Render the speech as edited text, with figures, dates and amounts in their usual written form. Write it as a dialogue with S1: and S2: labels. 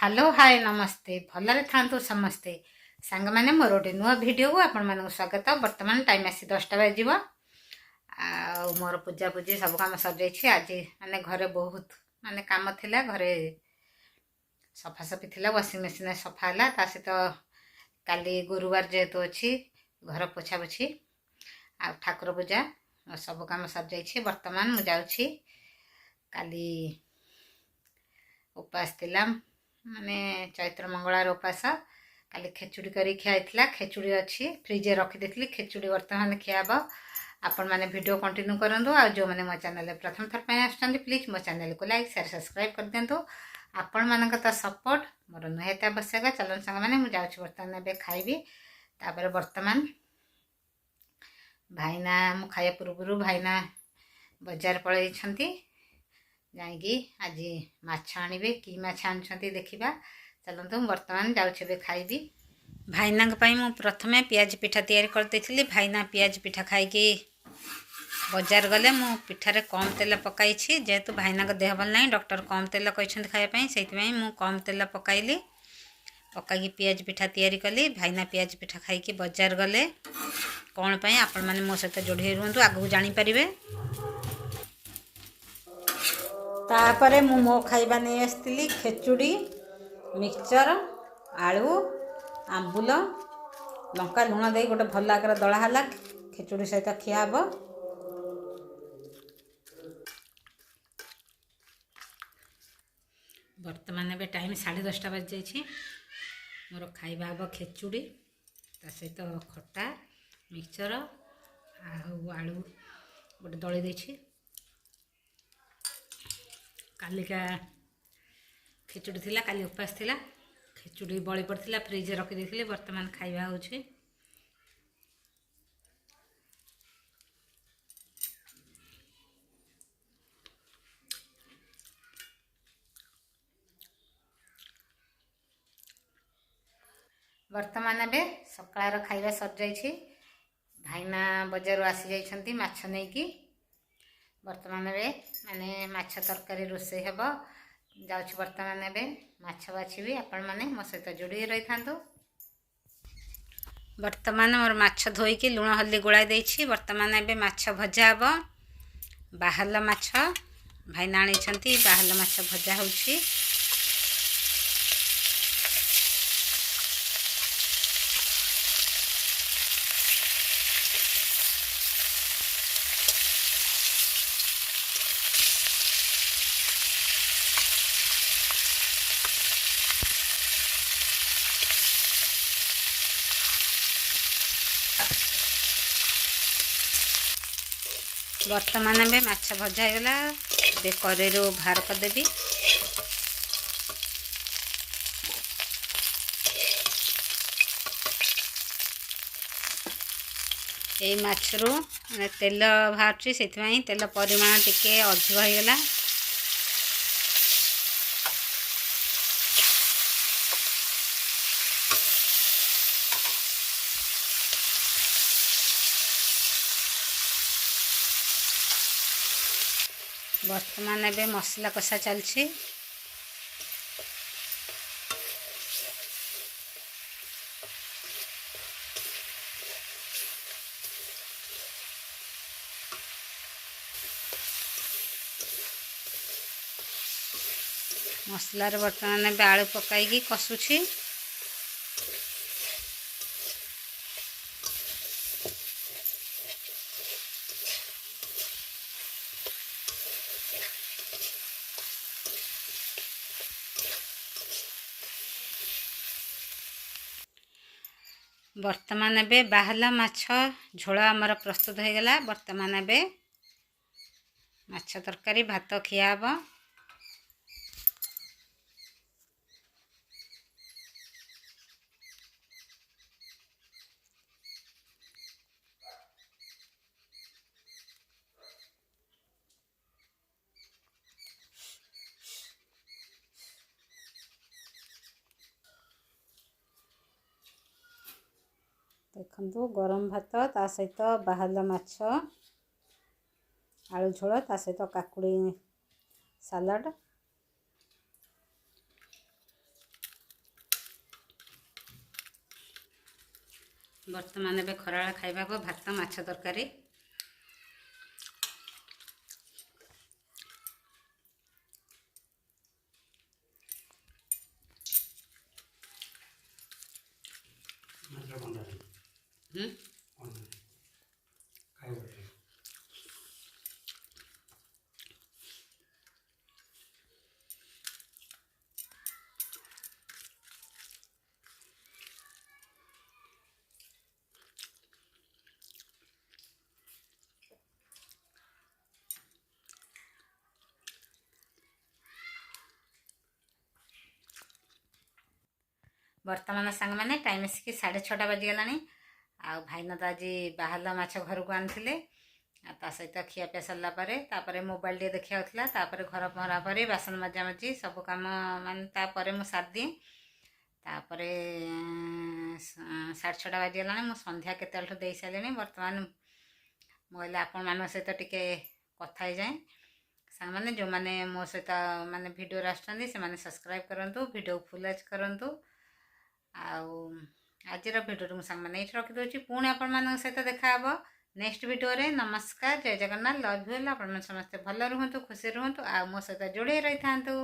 S1: Hello hi नमस्ते भलरे थांतु समस्ते सांग माने मोर गोटे नुआ भिडियो को आपण मानक स्वागत। वर्तमान टाइम आसी 10टा बाजिब आ मोर पूजा पूजी सब काम सर जाइए। आज माने घरे बहुत माने काम थिला, घरे सफासफी थिला, वाशिंग मशीन सफा है सहित काली गुरुवार जेहेतु अच्छी घर पोछा पोछी आ ठाकुर पूजा सब काम सर जाइए। वर्तमान मु जाउछि काली उपास थिला माने चैत्र मंगलार उपास काली खेचुड़ी करी खिया खेचुड़ी अच्छी फ्रिजे रखी देती खेचुड़ी वर्तमान खियाब। आपण मैंने वीडियो कंटिन्यू करूँ आ जो मैंने मो चैनल प्रथम थर पर आसुँच प्लीज मो चैनल को लाइक शेयर सब्सक्राइब कर दिंतु। आपण मानक तो सपोर्ट मोर निहाती आवश्यक। चलन सांग मैंने मुझे बर्तमान ए खाइबी तापर वर्तमान भाईना मु खाया पूर्व भाईना बजार पलि जाइकी आज माछ आनिबे कि माछ आनुछंती देखिबा। चलतु वर्तमान जाउछे खाइबी। भाईना मु प्रथमे पियाज पिठा तैयारी करदेइथिली। भाईना पियाज पिठा खाइकी बजार गले मु पिठारे कम तेल पकाई जेहेतु भाईना देह भल ना डॉक्टर कम तेल कहते खायापी से मु कम तेल पकाइली पकाई पियाज पिठा तैयारी कली। भाईना पियाज पिठा खाइकी बजार गले कौन पाई आपण माने मो सहित जोड़ी रुहतु आगू जानीपारे। तापरे मु मो खाइबा नहीं आसती खेचुड़ी मिक्सचर आलू आंबुल लंका लुण दे गोटे भल आकर दलाला खेचुड़ी सहित खिया हे। वर्तमान ए टाइम 10:30 बाजी जाइए। मोर खाइबा हे खेचुड़ी ता सहित खटा मिक्सचर आलू गोटे दली देछि। कालिका खेचुड़ी थिला काली उपास थिला खेचुड़ी बड़ी पड़ता फ्रिज रखी देथिले। वर्तमान खाइबा होछि वर्तमान ए सकाळ खाइबा सर जाइछि। भाईना बजार आसी जाइछंती माछ नेकी। वर्तमान ए माने माछ तरकारी रोषे हेब जाउछि। वर्तमान ए माछ बाछिबी आपण माने मो सहित जोड़ी रही थांतु। वर्तमान मोर माछ धोईकी लुण हल्दी गोळाई देछि। वर्तमान ए माछ भजा हेब बाहल माछ भाईना आनिछंती बाहल माछ भजा होछि। वर्तमान में माछ भजा होगा कड़ेरू बाहर करदेवी। ये माछरू तेल बाहर से तेल परिमाण टिके अधिक होगा। वर्तमान ए मसला कषा चलछि। मसलार वर्तमान ए आलू पकाई कषुछि। वर्तमान ए बाहला माछ झोल आमर प्रस्तुत हो गला। वर्तमान ए माछ तरकारी भात खिया हेब। देखु गरम भात ता सहित बाहला माछ आलू झोल ता सहित काकुड़ी सालाड ବର୍ତ୍ତମାନ ଏବେ ଖରାବେଳ ଖାଇବାକୁ ଭାତ ମାଛ ତରକାରୀ। ବର୍ତ୍ତମାନ ସାଙ୍ଗମାନେ ଟାଇମ୍ ଆସିକି 6:30 ବାଜିଗଲାଣି। ଆଉ ଭାଇନା ତ ଆଜି ବାହାଲ ମାଛ ଘରକୁ ଆଣିଥିଲେ। ଆଉ ତା ସହିତ ଖିଆପିଆ ସରିଲା ପରେ ତାପରେ ମୋବାଇଲ୍ ଟିକେ ଦେଖିବାକୁ ଥିଲା। ତାପରେ ଘର ପହଁରା ପରେ ବାସନ ମଜାମଜି ସବୁ କାମ ମାନେ ତାପରେ ମୁଁ ସାରିଦିଏ। ତାପରେ 6:30 ବାଜିଗଲାଣି। ମୁଁ ସନ୍ଧ୍ୟା କେତେବେଳଠୁ ଦେଇ ସାରିଲିଣି। ବର୍ତ୍ତମାନ ମୁଁ କହିଲି ଆପଣମାନଙ୍କ ସହିତ ଟିକେ କଥା ହେଇଯାଏ। ସାଙ୍ଗମାନେ ଯେଉଁମାନେ ମୋ ସହିତ ମାନେ ଭିଡ଼ିଓରେ ଆସୁଛନ୍ତି ସେମାନେ ସବସ୍କ୍ରାଇବ୍ କରନ୍ତୁ, ଭିଡ଼ିଓକୁ ଫୁଲ୍ ୱାଚ୍ କରନ୍ତୁ। ଆଉ ଆଜିର ଭିଡ଼ିଓରୁ ମୁଁ ସାଙ୍ଗମାନେ ଏଇଠି ରଖିଦେଉଛି। ପୁଣି ଆପଣମାନଙ୍କ ସହିତ ଦେଖାହେବ ନେକ୍ସଟ ଭିଡ଼ିଓରେ। ନମସ୍କାର, ଜୟ ଜଗନ୍ନାଥ, ଲଭ୍ ୟୁ ଅଲ୍। ଆପଣମାନେ ସମସ୍ତେ ଭଲ ରୁହନ୍ତୁ, ଖୁସି ରୁହନ୍ତୁ, ଆଉ ମୋ ସହିତ ଯୋଡ଼ି ରହିଥାନ୍ତୁ।